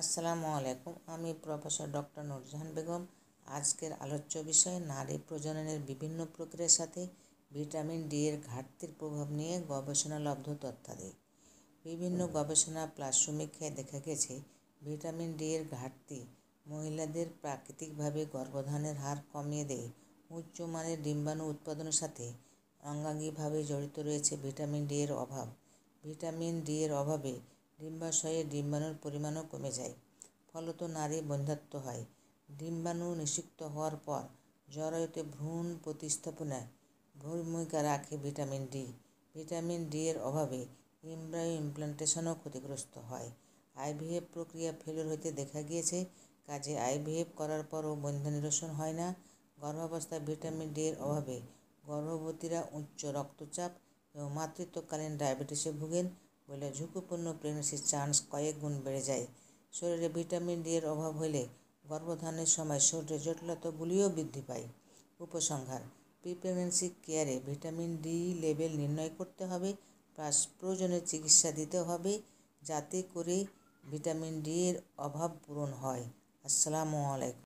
আসসালামু আলাইকুম। আমি প্রফেসর ডক্টর নুরজাহান বেগম। আজকের আলোচ্য বিষয় নারী প্রজননের বিভিন্ন প্রক্রিয়ার সাথে ভিটামিন ডি এর ঘাটতির প্রভাব নিয়ে গবেষণালব্ধ তথ্যাদি। বিভিন্ন গবেষণা প্লাস সমীক্ষায় দেখা গেছে ভিটামিন ডি এর ঘাটতি মহিলাদের প্রাকৃতিকভাবে গর্ভধারণের হার কমিয়ে দেয়। উচ্চমানের ডিম্বাণু উৎপাদনের সাথে অঙ্গাঙ্গিভাবে জড়িত রয়েছে ভিটামিন ডি এর অভাব। ভিটামিন ডি এর অভাবে ডিম্বাশয়ে ডিম্বাণুর পরিমাণও কমে যায়, ফলত নারী বন্ধ্যাত্ব হয়। ডিম্বাণু নিষিক্ত হওয়ার পর জরায়ুতে ভ্রূণ প্রতিস্থাপনায় ভূমিকা রাখে ভিটামিন ডি। ভিটামিন ডি এর অভাবে এমব্রায়ো ইমপ্লান্টেশনও ক্ষতিগ্রস্ত হয়। আইভিএফ প্রক্রিয়া ফেলিওর হতে দেখা গিয়েছে, কাজে আইভিএফ করার পরও বন্ধ্যা নিরসন হয় না। গর্ভাবস্থায় ভিটামিন ডি এর অভাবে গর্ভবতীরা উচ্চ রক্তচাপ এবং মাতৃত্বকালীন ডায়াবেটিসে ভোগেন বলে ঝুঁকিপূর্ণ প্রেগন্যান্সির চান্স কয়েক গুণ বেড়ে যায়। শরীরে ভিটামিন ডি এর অভাব হলে গর্ভধারণের সময় শরীরে জটিলতাগুলিও বৃদ্ধি পায়। উপসংহার: প্রি প্রেগন্যান্সি কেয়ারে ভিটামিন ডি লেভেল নির্ণয় করতে হবে, প্লাস প্রয়োজনীয় চিকিৎসা দিতে হবে যাতে করে ভিটামিন ডি এর অভাব পূরণ হয়। আসসালামু আলাইকুম।